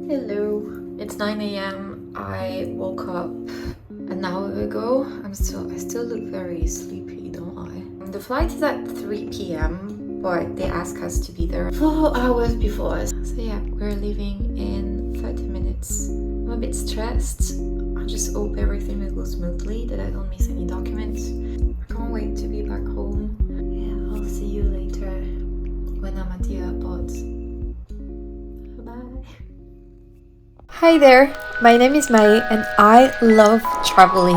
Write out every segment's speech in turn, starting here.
Hello, it's 9 a.m. I woke up an hour ago. I still look very sleepy, don't I? The flight is at 3 p.m. but they ask us to be there 4 hours before us. So yeah, we're leaving in 30 minutes. I'm a bit stressed. I just hope everything will go smoothly, that I don't miss any documents. I can't wait to be back home. Yeah, I'll see you later when I'm at the airport. Bye. Hi there, my name is Mae and I love traveling.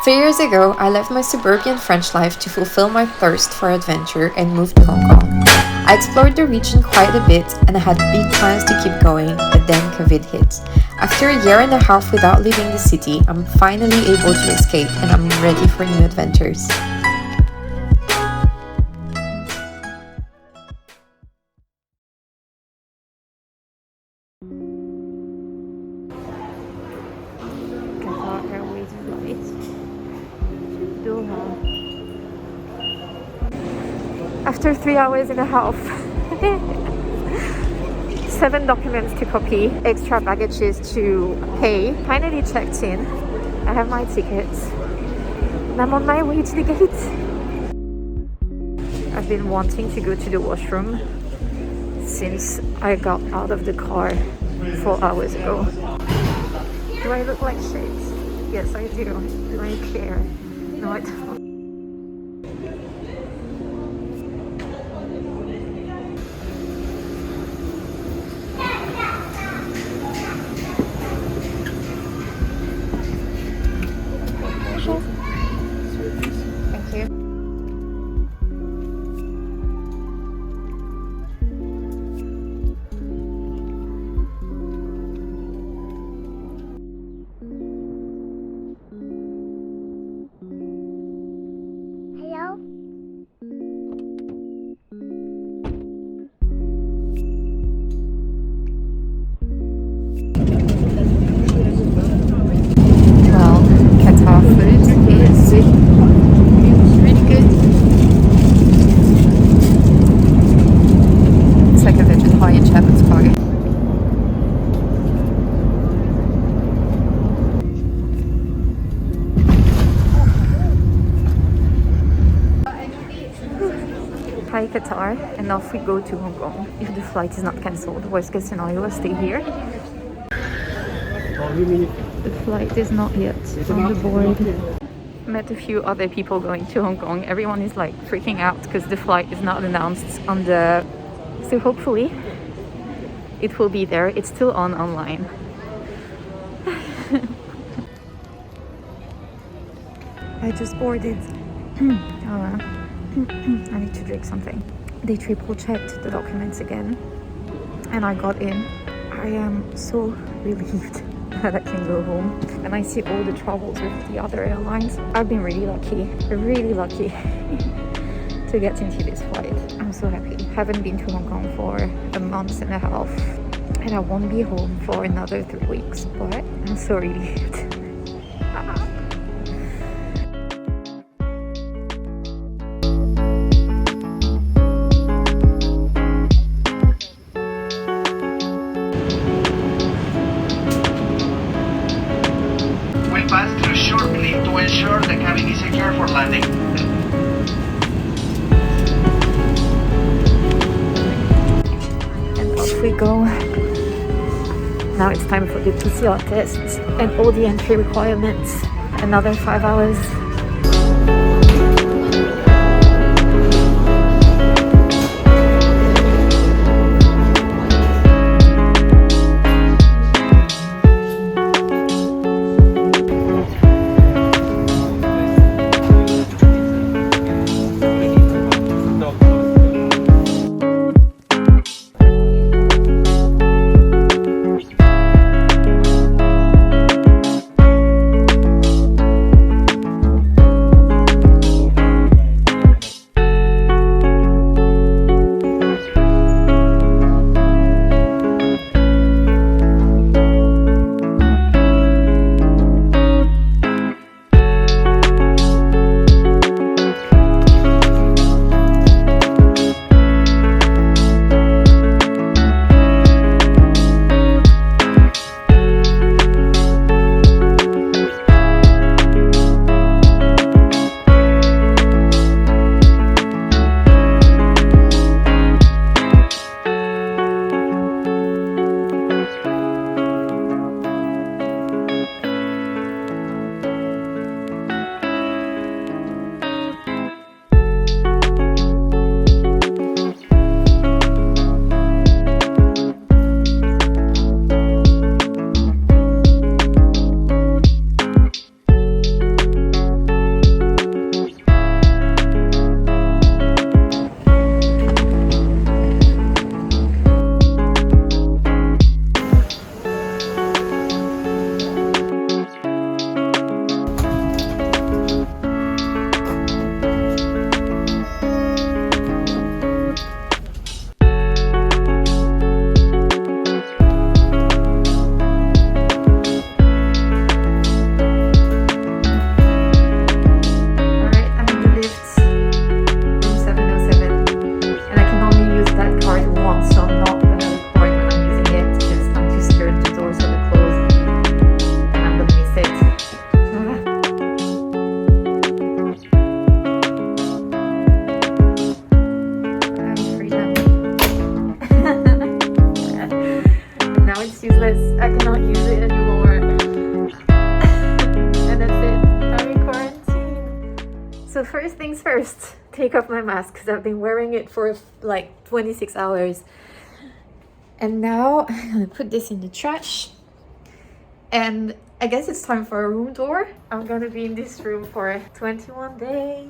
3 years ago, I left my suburban French life to fulfill my thirst for adventure and moved to Hong Kong. I explored the region quite a bit and I had big plans to keep going, but then COVID hit. After a year and a half without leaving the city, I'm finally able to escape and I'm ready for new adventures. Qatar Airways flight to Doha. After 3 hours and a half, 7 documents to copy, extra baggages to pay. Finally checked in. I have my tickets and I'm on my way to the gate. I've been wanting to go to the washroom since I got out of the car 4 hours ago. Do I look like shit? Yes, I do. Do I care? No, I don't. Thank you. Hello? Well, Qatar food is really good. It's like a vegetarian shepherd's pie. Hi Qatar, and off we go to Hong Kong. If the flight is not cancelled, worst case scenario, I'll stay here. The flight is not yet on the board. Met a few other people going to Hong Kong. Everyone is like freaking out because the flight is not announced on the... So hopefully it will be there. It's still online. I just boarded. I need to drink something. They triple checked the documents again and I got in. I am so relieved that I can go home and I see all the troubles with the other airlines. I've been really lucky to get into this flight. I'm so happy. Haven't been to Hong Kong for a month and a half and I won't be home for another 3 weeks, but I'm so relieved. Pass through shortly to ensure the cabin is secure for landing. And off we go. Now it's time for the PCR tests and all the entry requirements. Another 5 hours. it's useless. I cannot use it anymore. And that's it. I'm in quarantine. So first things first, take off my mask because I've been wearing it for like 26 hours. And now I'm gonna put this in the trash. And I guess it's time for a room tour. I'm gonna be in this room for 21 days.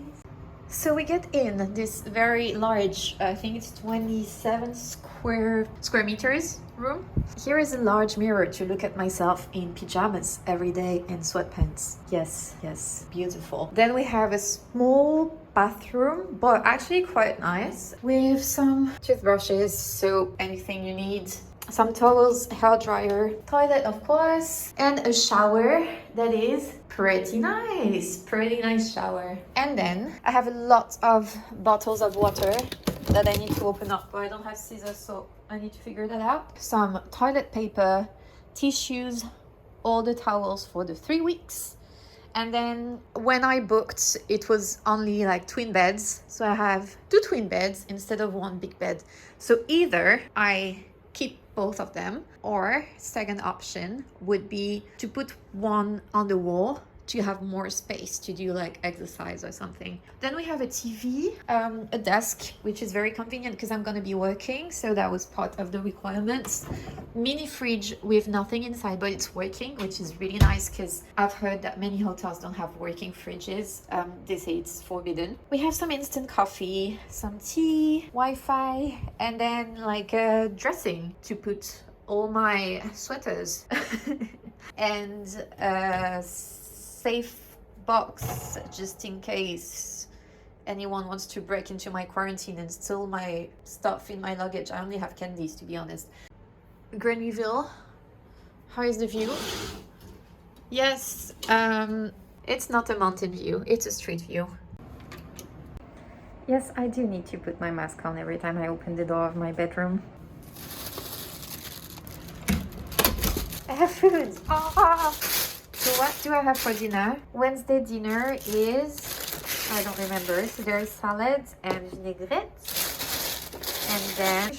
So we get in this very large, I think it's 27 square meters room. Here is a large mirror to look at myself in pajamas every day in sweatpants. Yes, yes, beautiful. Then we have a small bathroom, but actually quite nice, with some toothbrushes, soap, anything you need. Some towels, hair dryer, toilet of course, and a shower that is pretty nice shower. And then I have a lot of bottles of water that I need to open up, but I don't have scissors, so I need to figure that out. Some toilet paper, tissues, all the towels for the 3 weeks. And then when I booked, it was only like twin beds, so I have 2 twin beds instead of 1 big bed. So either I keep both of them, or second option would be to put one on the wall to have more space to do like exercise or something. Then we have a TV, a desk, which is very convenient because I'm gonna be working, so that was part of the requirements. Mini fridge with nothing inside, but it's working, which is really nice because I've heard that many hotels don't have working fridges. They say it's forbidden. We have some instant coffee, some tea, Wi-Fi, and then like a dressing to put all my sweaters and safe box just in case anyone wants to break into my quarantine and steal my stuff in my luggage. I only have candies, to be honest. Granbyville, how is the view? Yes, it's not a mountain view, it's a street view. Yes, I do need to put my mask on every time I open the door of my bedroom. I have food! Ah! So what do I have for dinner? Wednesday dinner is, I don't remember. So there's salad and vinaigrette. And then,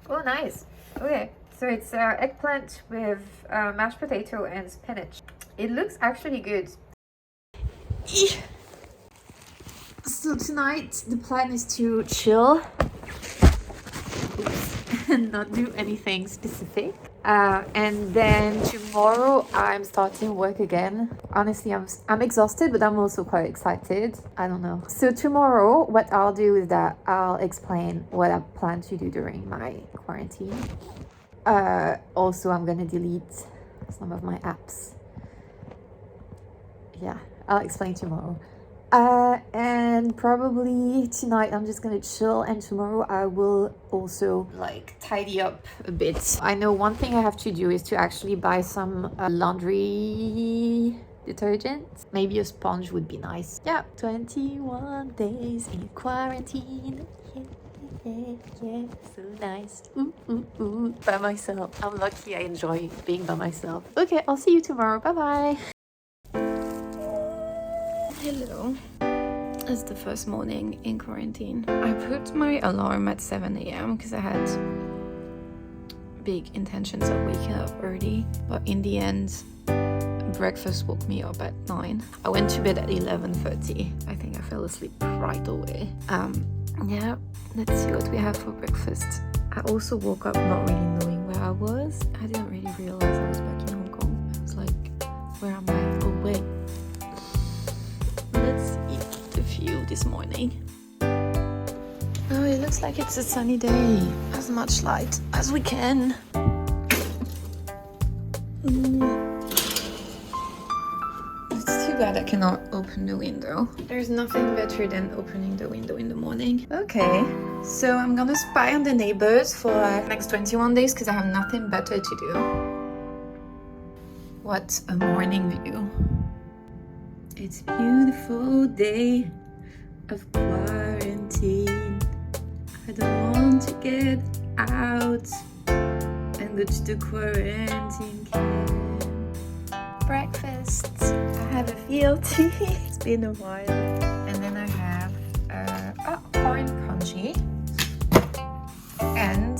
oh nice. Okay, so it's eggplant with mashed potato and spinach. It looks actually good. So tonight the plan is to chill and not do anything specific. And then tomorrow I'm starting work again. Honestly, I'm exhausted, but I'm also quite excited. I don't know. So tomorrow, what I'll do is that I'll explain what I plan to do during my quarantine. Also, I'm gonna delete some of my apps. Yeah, I'll explain tomorrow. And probably tonight I'm just gonna chill, and tomorrow I will also like tidy up a bit. I know one thing I have to do is to actually buy some laundry detergent. Maybe a sponge would be nice. Yeah, 21 days in quarantine. Yeah, so nice. Ooh, by myself. I'm lucky I enjoy being by myself. Okay, I'll see you tomorrow. Bye-bye. Hello. It's the first morning in quarantine. I put my alarm at 7 a.m. because I had big intentions of waking up early, but in the end breakfast woke me up at 9. I went to bed at 11:30. I think I fell asleep right away. Yeah, let's see what we have for breakfast. I also woke up not really knowing where I was. I didn't really realize I was back in Hong Kong. I was like, where am I? Oh wait, let's eat the view this morning. Oh, it looks like it's a sunny day. As much light as we can. It's too bad I cannot open the window. There's nothing better than opening the window in the morning. Okay, so I'm gonna spy on the neighbors for the next 21 days because I have nothing better to do. What a morning view. It's a beautiful day of quarantine. I don't want to get out and go to the quarantine camp. Breakfast. I have a VLT. It's been a while. And then I have corn congee. And,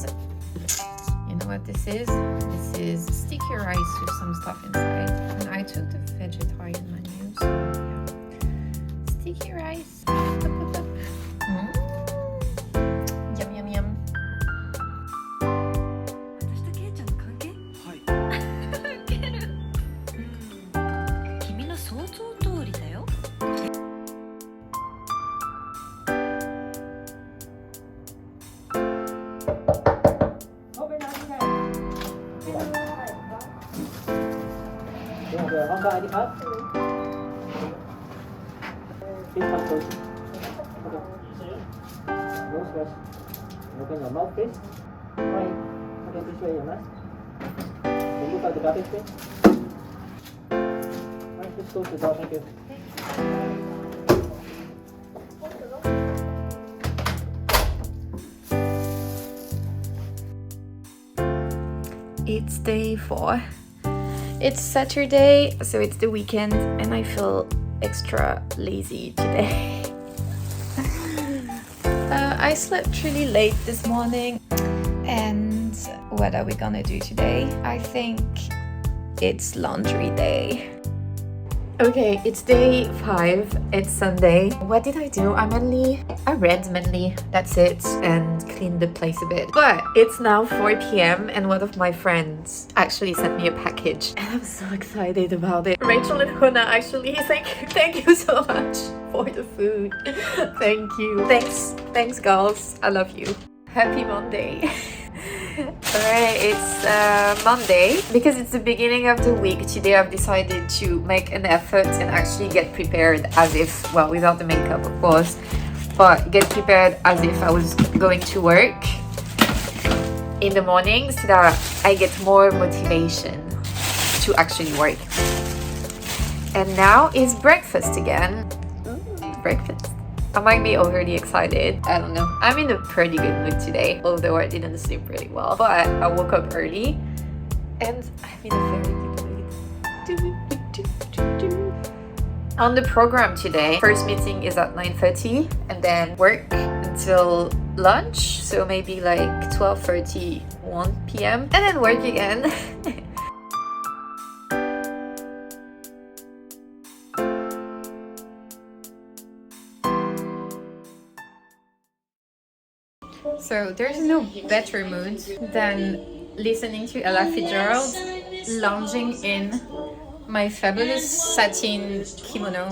you know, what this is. This is sticky rice with some stuff inside. And I took the vegetarian menu, so yeah. Sticky rice. Yum, yum, yum. 私とケイちゃんの関係？はい。ウケる。君の想像通りだよ。Mong có ID card? Please come close. Okay. Nose first. Open your mouth, please. Right. Okay, please wear your mask. Then look out the garbage bin. Right, please close the door. Thank you. It's day 4. It's Saturday, so it's the weekend, and I feel extra lazy today. I slept really late this morning, and what are we gonna do today? I think it's laundry day. Okay, it's day 5, it's Sunday. What did I do? I read mainly, that's it, and cleaned the place a bit. But it's now 4 p.m. and one of my friends actually sent me a package. And I'm so excited about it. Rachel and Huna actually, thank you so much for the food. Thank you. Thanks girls, I love you. Happy Monday. Alright, it's Monday. Because it's the beginning of the week, today I've decided to make an effort and actually get prepared as if, well, without the makeup of course, but get prepared as if I was going to work in the morning so that I get more motivation to actually work. And now it's breakfast again. Breakfast. I might be overly excited. I don't know. I'm in a pretty good mood today, although I didn't sleep really well. But I woke up early and I'm in a very good mood. On the program today, first meeting is at 9:30 and then work until lunch. So maybe like 12:30, 1 p.m. and then work again. So there's no better mood than listening to Ella Fitzgerald lounging in my fabulous satin kimono.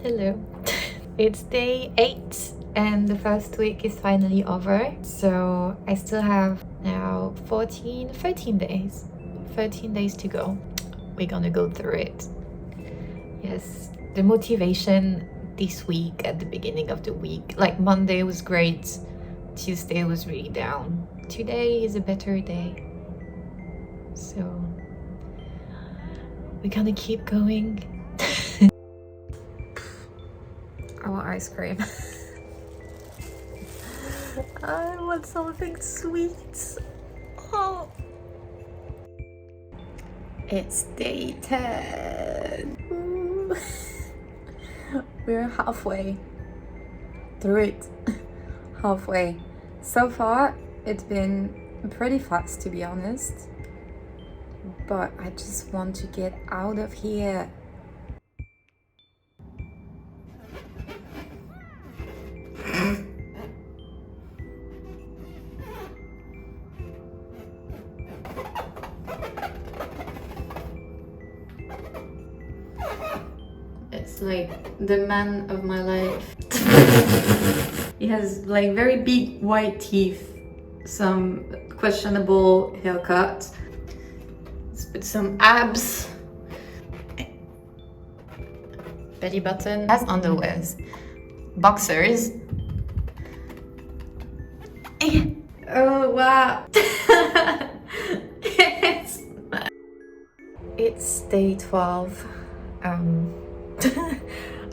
Hello. It's day 8 and the first week is finally over. So I still have now 13 days. 13 days to go. We're gonna go through it. Yes, the motivation this week at the beginning of the week, like Monday was great, Tuesday was really down. Today is a better day. So we're gonna keep going. I want ice cream. I want something sweet. Oh. It's day 10. Ooh. We're halfway through it. Halfway. So far, it's been pretty fast to be honest. But I just want to get out of here. It's like the man of my life. He has like very big white teeth, some questionable haircut, some abs, belly button, has underwears, boxers. Oh wow. It's day 12.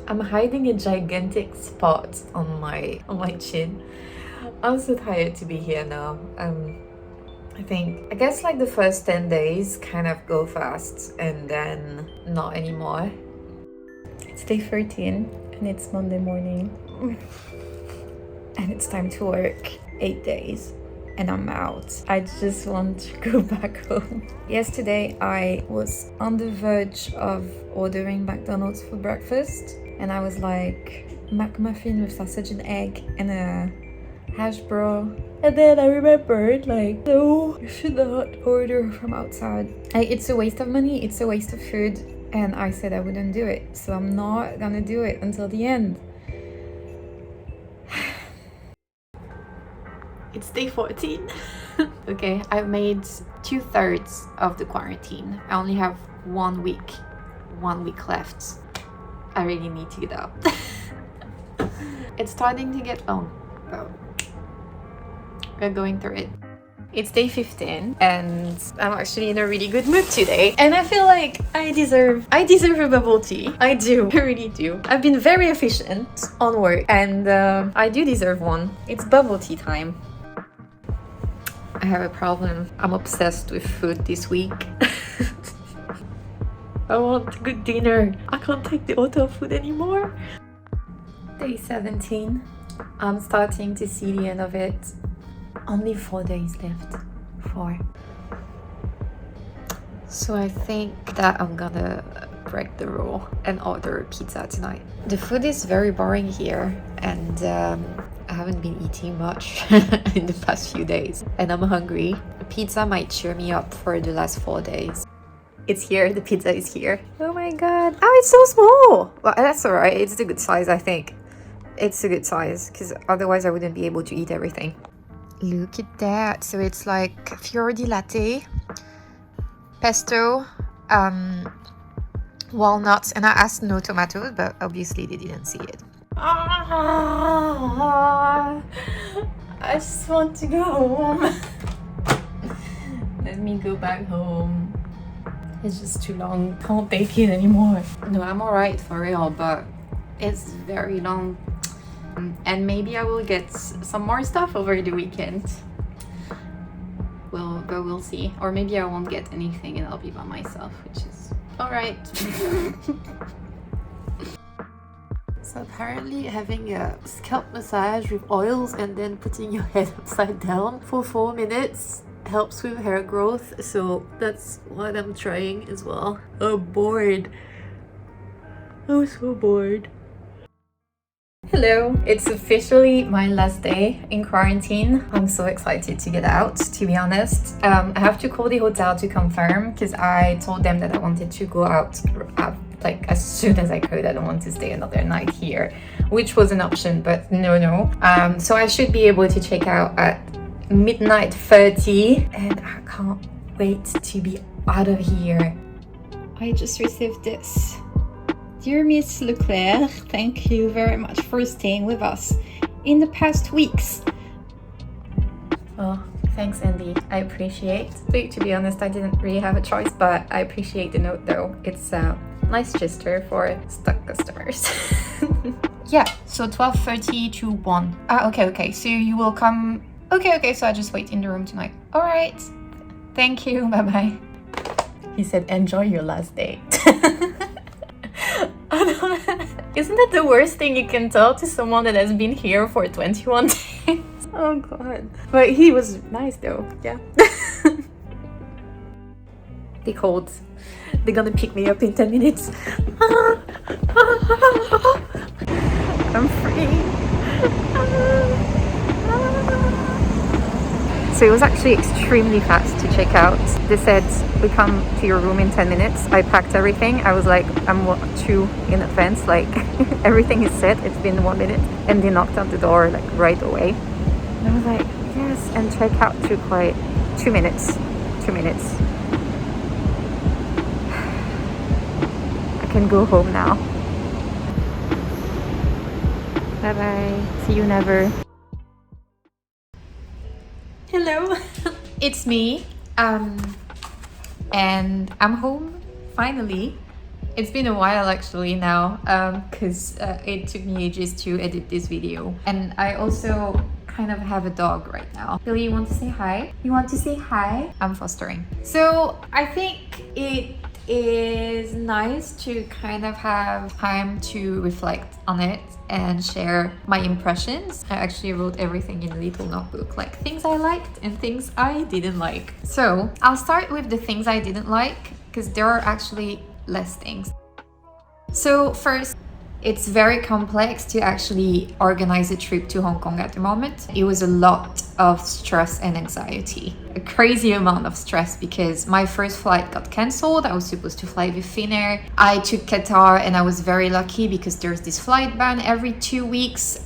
I'm hiding a gigantic spot on my chin. I'm so tired to be here now. I guess like the first 10 days kind of go fast and then not anymore. It's day 13 and it's Monday morning. And it's time to work 8 days. And I'm out. I just want to go back home. Yesterday I was on the verge of ordering McDonald's for breakfast, and I was like, McMuffin with sausage and egg and a hash brown. And then I remembered, like, no, you should not order from outside. It's a waste of money, it's a waste of food, and I said I wouldn't do it. So I'm not gonna do it until the end. It's day 14. Okay, I've made 2/3 of the quarantine. I only have 1 week left. I really need to get out. It's starting to get long, but we're going through it. It's day 15 and I'm actually in a really good mood today. And I feel like I deserve a bubble tea. I do, I really do. I've been very efficient on work and I do deserve one. It's bubble tea time. I have a problem. I'm obsessed with food this week. I want a good dinner. I can't take the hotel food anymore. Day 17. I'm starting to see the end of it. Only 4 days left. 4. So I think that I'm gonna break the rule and order pizza tonight. The food is very boring here and I haven't been eating much in the past few days and I'm hungry. Pizza might cheer me up for the last 4 days. It's here, the pizza is here. Oh my god. Oh, it's so small! Well, that's alright, it's a good size, I think. It's a good size, because otherwise I wouldn't be able to eat everything. Look at that. So it's like fior di latte, pesto, walnuts, and I asked no tomatoes, but obviously they didn't see it. I just want to go home. Let me go back home. It's just too long. Can't take it anymore. No, I'm alright for real, but it's very long. And maybe I will get some more stuff over the weekend. But we'll see. Or maybe I won't get anything and I'll be by myself, which is alright. So apparently having a scalp massage with oils and then putting your head upside down for 4 minutes helps with hair growth. So that's what I'm trying as well. I'm bored. I'm so bored. Hello, it's officially my last day in quarantine. I'm so excited to get out, to be honest. I have to call the hotel to confirm because I told them that I wanted to go out like as soon as I could. I don't want to stay another night here, which was an option, but no. So I should be able to check out at midnight 30 and I can't wait to be out of here. I just received this. Dear Miss Leclerc, thank you very much for staying with us in the past weeks. Oh, thanks Andy, I appreciate. To be honest, I didn't really have a choice, but I appreciate the note though. It's a nice gesture for stuck customers. Yeah, so 12:30 to 1. Okay, so you will come. Okay, so I just wait in the room tonight. Alright, thank you, bye-bye. He said, enjoy your last day. Isn't that the worst thing you can tell to someone that has been here for 21 days? Oh god. But he was nice though, yeah. They called. They're gonna pick me up in 10 minutes. I'm free. So it was actually extremely fast to check out. They said, we come to your room in 10 minutes. I packed everything. I was like, I'm 2 in advance, like everything is set. It's been 1 minute. And they knocked on the door like right away. And I was like, yes. And check out took like 2 minutes. 2 minutes. I can go home now. Bye bye. See you never. Hello, it's me, and I'm home finally. It's been a while actually now, because it took me ages to edit this video, and I also kind of have a dog right now. Billy, you want to say hi? You want to say hi? I'm fostering. So I think it is nice to kind of have time to reflect on it and share my impressions. I actually wrote everything in a little notebook, like things I liked and things I didn't like. So I'll start with the things I didn't like, because there are actually less things. So first, it's very complex to actually organize a trip to Hong Kong at the moment. It was a lot of stress and anxiety. A crazy amount of stress because my first flight got cancelled. I was supposed to fly with Finnair. I took Qatar and I was very lucky because there's this flight ban every 2 weeks.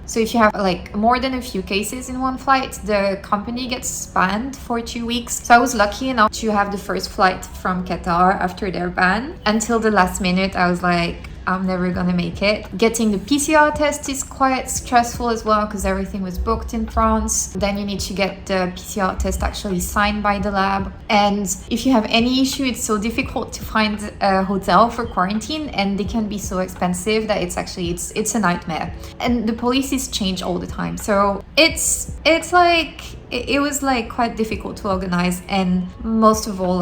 So if you have like more than a few cases in one flight, the company gets banned for 2 weeks. So I was lucky enough to have the first flight from Qatar after their ban. Until the last minute, I was like, I'm never gonna make it. Getting the PCR test is quite stressful as well because everything was booked in France. Then you need to get the PCR test actually signed by the lab. And if you have any issue, it's so difficult to find a hotel for quarantine, and they can be so expensive that it's a nightmare. And the policies change all the time. So it's like it was like quite difficult to organize, and most of all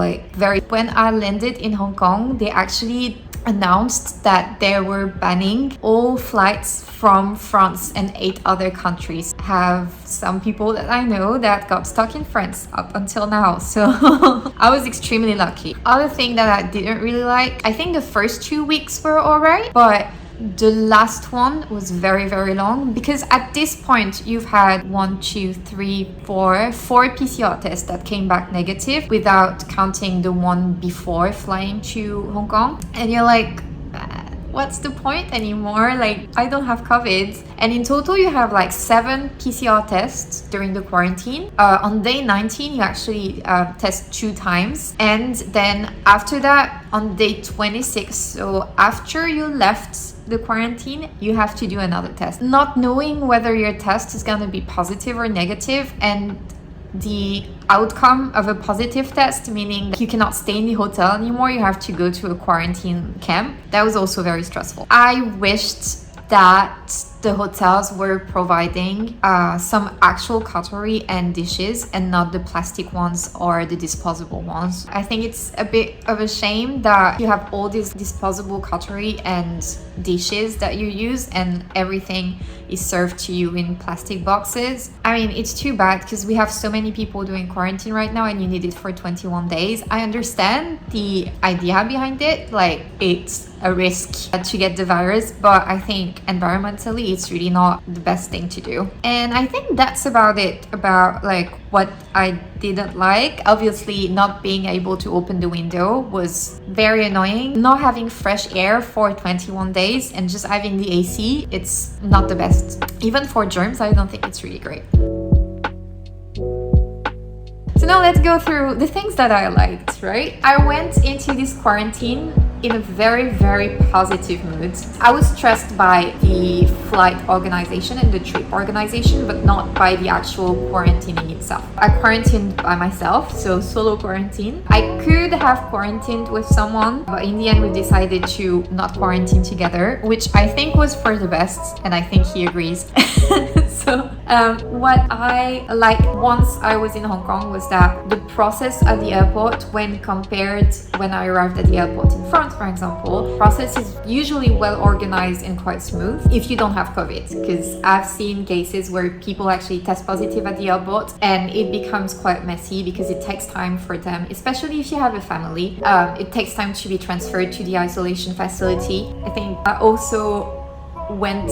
when I landed in Hong Kong, they actually announced that they were banning all flights from France and 8 other countries. Have some people that I know that got stuck in France up until now, so I was extremely lucky. Other thing that I didn't really like, I think the first 2 weeks were alright, but the last one was very, very long because at this point you've had 4 PCR tests that came back negative without counting the one before flying to Hong Kong. And you're like, what's the point anymore? Like, I don't have COVID. And in total, you have like 7 PCR tests during the quarantine. On day 19, you actually test 2 times. And then after that, on day 26, so after you left the quarantine, you have to do another test. Not knowing whether your test is going to be positive or negative, and the outcome of a positive test, meaning you cannot stay in the hotel anymore, you have to go to a quarantine camp. That was also very stressful. I wished that the hotels were providing some actual cutlery and dishes and not the plastic ones or the disposable ones. I think it's a bit of a shame that you have all these disposable cutlery and dishes that you use and everything is served to you in plastic boxes. I mean, it's too bad because we have so many people doing quarantine right now and you need it for 21 days. I understand the idea behind it, like it's a risk to get the virus, but I think environmentally it's really not the best thing to do. And I think that's about it about like what I didn't like. Obviously, not being able to open the window was very annoying. Not having fresh air for 21 days and just having the AC, it's not the best. Even for germs, I don't think it's really great. So now let's go through the things that I liked, right? I went into this quarantine in a very, very positive mood. I was stressed by the flight organization and the trip organization, but not by the actual quarantining itself. I quarantined by myself, so solo quarantine. I could have quarantined with someone, but in the end we decided to not quarantine together, which I think was for the best, and I think he agrees. So what I liked once I was in Hong Kong was that the process at the airport, when compared when I arrived at the airport in France, for example, process is usually well organized and quite smooth if you don't have COVID, because I've seen cases where people actually test positive at the airport and it becomes quite messy because it takes time for them, especially if you have a family. It takes time to be transferred to the isolation facility. I think I also went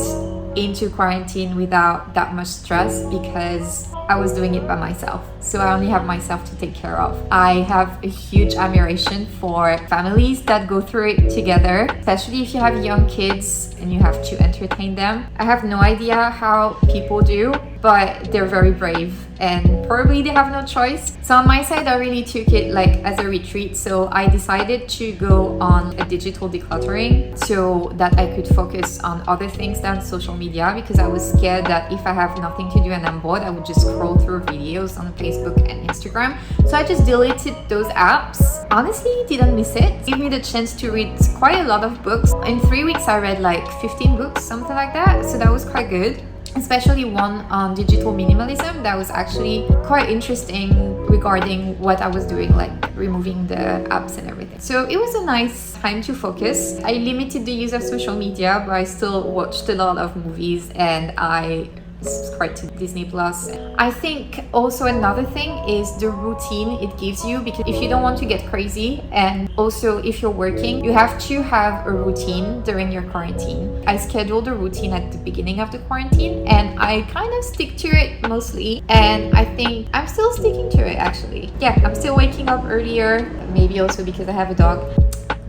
into quarantine without that much stress because I was doing it by myself. So I only have myself to take care of. I have a huge admiration for families that go through it together, especially if you have young kids and you have to entertain them. I have no idea how people do, but they're very brave and probably they have no choice. So on my side, I really took it like as a retreat. So I decided to go on a digital decluttering so that I could focus on other things than social media, because I was scared that if I have nothing to do and I'm bored, I would just scroll through videos on Facebook and Instagram. So I just deleted those apps. Honestly, didn't miss it. It gave me the chance to read quite a lot of books. In 3 weeks, I read like 15 books, something like that. So that was quite good. Especially one on digital minimalism that was actually quite interesting regarding what I was doing, like removing the apps and everything. So it was a nice time to focus. I limited the use of social media, but I still watched a lot of movies and I subscribe to Disney Plus. I think also another thing is the routine it gives you, because if you don't want to get crazy, and also if you're working, you have to have a routine during your quarantine. I scheduled a routine at the beginning of the quarantine and I kind of stick to it mostly, and I think I'm still sticking to it actually. Yeah, I'm still waking up earlier, maybe also because I have a dog.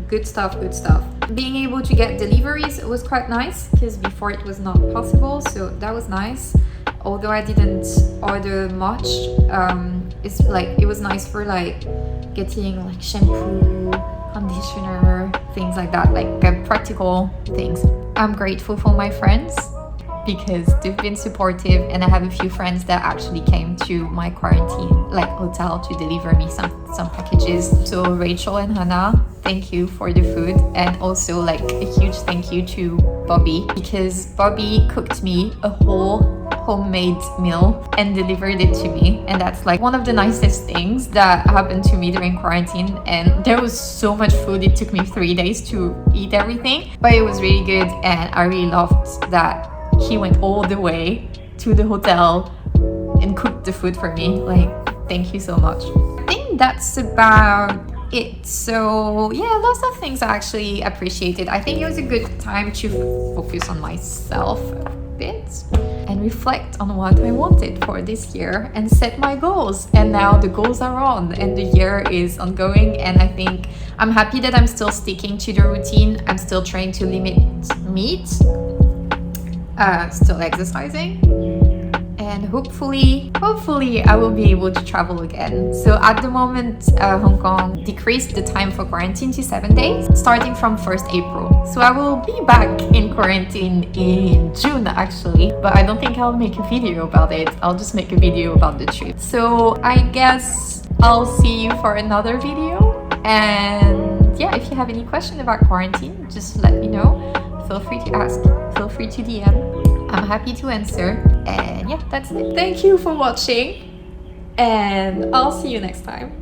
Good stuff, good stuff. Being able to get deliveries was quite nice, because before it was not possible, so that was nice. Although I didn't order much, it's like it was nice for like getting like shampoo, conditioner, things like that, like practical things. I'm grateful for my friends because they've been supportive, and I have a few friends that actually came to my quarantine like hotel to deliver me some packages. So Rachel and Hannah, thank you for the food, and also like a huge thank you to Bobby, because Bobby cooked me a whole homemade meal and delivered it to me, and that's like one of the nicest things that happened to me during quarantine. And there was so much food, it took me 3 days to eat everything, but it was really good, and I really loved that he went all the way to the hotel and cooked the food for me. Like, thank you so much. I think that's about it. So yeah, lots of things I actually appreciated. I think it was a good time to focus on myself a bit and reflect on what I wanted for this year and set my goals. And now the goals are on and the year is ongoing, and I think I'm happy that I'm still sticking to the routine. I'm still trying to limit meat, still exercising, and hopefully I will be able to travel again. So at the moment, Hong Kong decreased the time for quarantine to 7 days, starting from 1st April. So I will be back in quarantine in June actually, but I don't think I'll make a video about it. I'll just make a video about the trip. So I guess I'll see you for another video. And yeah, if you have any question about quarantine, just let me know. Feel free to ask, feel free to DM. I'm happy to answer. And yeah, that's it. Thank you for watching, and I'll see you next time.